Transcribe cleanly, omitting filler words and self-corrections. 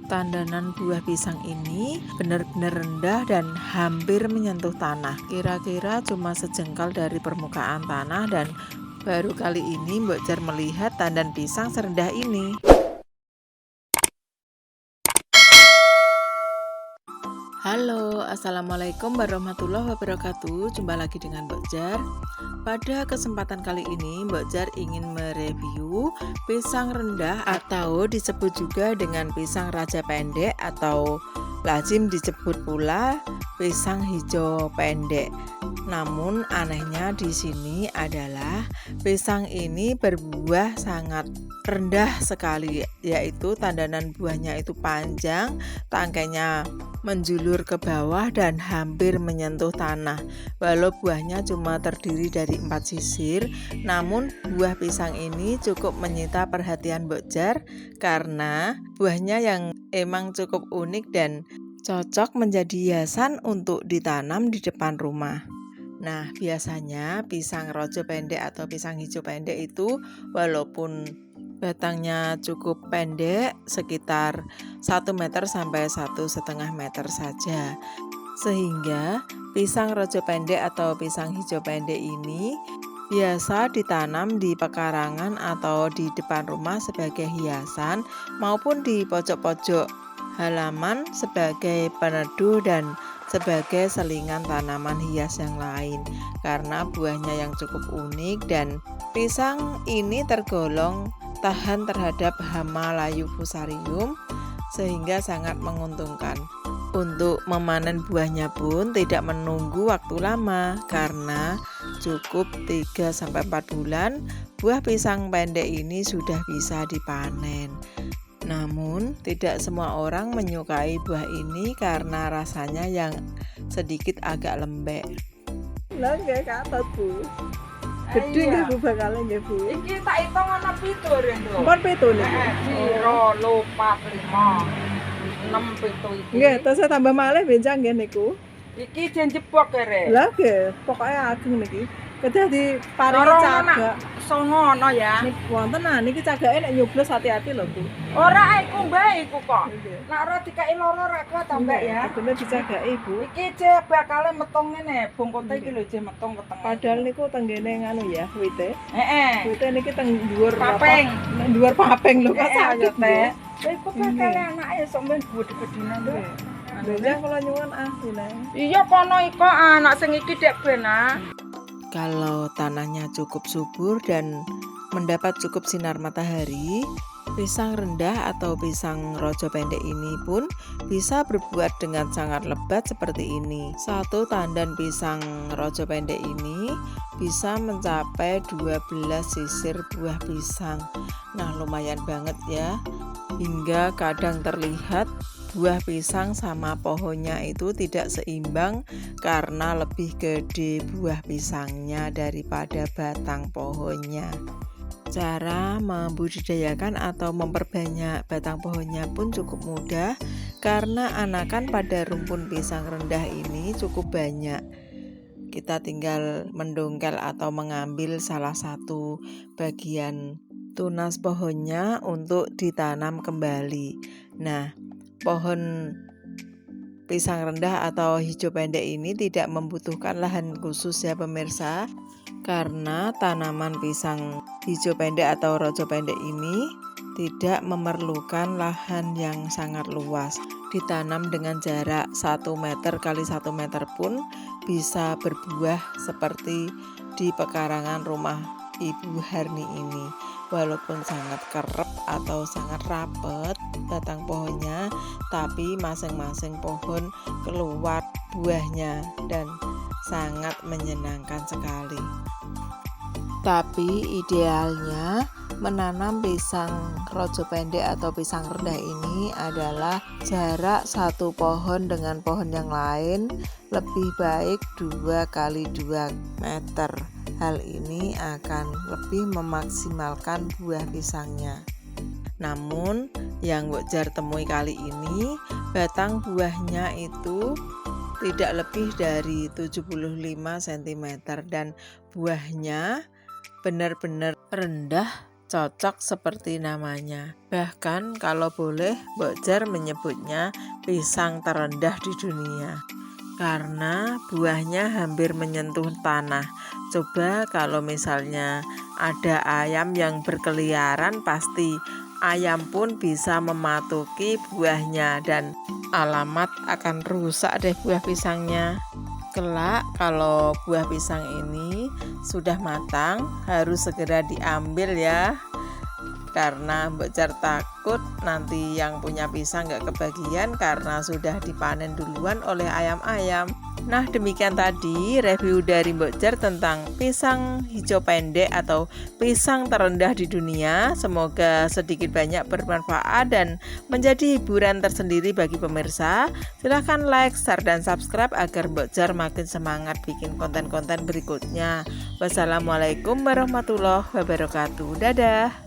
Tandanan buah pisang ini benar-benar rendah dan hampir menyentuh tanah. Kira-kira cuma sejengkal dari permukaan tanah, dan baru kali ini Mbok Jar melihat tandan pisang serendah ini. Halo, assalamualaikum warahmatullahi wabarakatuh. Jumpa lagi dengan Mbok Jar. Pada kesempatan kali ini Mbok Jar ingin mereview pisang rendah atau disebut juga dengan pisang raja pendek, atau lazim disebut pula pisang hijau pendek. Namun anehnya di sini adalah pisang ini berbuah sangat rendah sekali, yaitu tandanan buahnya itu panjang, tangkainya menjulur ke bawah dan hampir menyentuh tanah. Walau buahnya cuma terdiri dari 4 sisir, namun buah pisang ini cukup menyita perhatian Mbok Jar karena buahnya yang emang cukup unik dan cocok menjadi hiasan untuk ditanam di depan rumah. Nah, biasanya pisang rojo pendek atau pisang hijau pendek itu walaupun batangnya cukup pendek, sekitar 1 meter sampai 1,5 meter saja. Sehingga pisang rojo pendek atau pisang hijau pendek ini biasa ditanam di pekarangan atau di depan rumah sebagai hiasan, maupun di pojok-pojok halaman sebagai peneduh dan sebagai selingan tanaman hias yang lain, karena buahnya yang cukup unik dan pisang ini tergolong tahan terhadap hama layu fusarium sehingga sangat menguntungkan. Untuk memanen buahnya pun tidak menunggu waktu lama karena cukup 3-4 bulan buah pisang pendek ini sudah bisa dipanen. Namun tidak semua orang menyukai buah ini karena rasanya yang sedikit agak lembek. Lah nggih katut Bu. Gedhe nggih Bu bakale nggih Bu. Iki tak hitung ana 7 rendo. Pon 7 niku. 0, 4, 5, 6, 7 iki. Nggih, terus tambah malih benjang nggih niku. Iki jen jebok kere. Lah nggih, pokoke ageng niki. Kedah diparingi Loro cagak. Songo ana ya. Niki wonten niki cagake nek nyoblos hati-hati lho Bu. Ora iku mbak iku kok. Nggih. Nek ora dikai loro ra kuat tambah ya. Bener dicagaki Bu. Iki je bakale metong ngene, bongkote iki lho je metong wetenge. Padahal niku tenggene nganu ya, wite. Heeh. Wite niki teng dhuwur Papeng. Nek dhuwur papeng lho kok sakit teh. teh. Iku bakale anake sok men gede-gedenan lho. Benjang kula nyuwun Neng. Iya kono iko anak sing iki dek ben ah. Kalau tanahnya cukup subur dan mendapat cukup sinar matahari, pisang rendah atau pisang rojo pendek ini pun bisa berbuah dengan sangat lebat seperti ini. Satu tandan pisang rojo pendek ini bisa mencapai 12 sisir buah pisang. Nah, lumayan banget ya. Hingga kadang terlihat buah pisang sama pohonnya itu tidak seimbang karena lebih gede buah pisangnya daripada batang pohonnya. Cara membudidayakan atau memperbanyak batang pohonnya pun cukup mudah karena anakan pada rumpun pisang rendah ini cukup banyak. Kita tinggal mendongkel atau mengambil salah satu bagian tunas pohonnya untuk ditanam kembali. Nah, pohon pisang rendah atau hijau pendek ini tidak membutuhkan lahan khusus ya pemirsa, karena tanaman pisang hijau pendek atau rojo pendek ini tidak memerlukan lahan yang sangat luas. Ditanam dengan jarak 1 meter kali 1 meter pun bisa berbuah seperti di pekarangan rumah Ibu Harni ini. Walaupun sangat kerep atau sangat rapet batang pohonnya, tapi masing-masing pohon keluar buahnya dan sangat menyenangkan sekali. Tapi idealnya menanam pisang rojo pendek atau pisang rendah ini adalah jarak satu pohon dengan pohon yang lain lebih baik 2 kali 2 meter. Hal ini akan lebih memaksimalkan buah pisangnya. Namun yang Mbok Jar temui kali ini, batang buahnya itu tidak lebih dari 75 cm dan buahnya benar-benar rendah cocok seperti namanya. Bahkan kalau boleh Mbok Jar menyebutnya pisang terendah di dunia karena buahnya hampir menyentuh tanah. Coba kalau misalnya ada ayam yang berkeliaran, pasti ayam pun bisa mematuki buahnya dan alamat akan rusak deh buah pisangnya. Kelak kalau buah pisang ini sudah matang harus segera diambil ya, karena Mbok Jar takut nanti yang punya pisang nggak kebagian karena sudah dipanen duluan oleh ayam-ayam. Nah, demikian tadi review dari Mbok Jar tentang pisang hijau pendek atau pisang terendah di dunia. Semoga sedikit banyak bermanfaat dan menjadi hiburan tersendiri bagi pemirsa. Silahkan like, share, dan subscribe agar Mbok Jar makin semangat bikin konten-konten berikutnya. Wassalamualaikum warahmatullahi wabarakatuh. Dadah.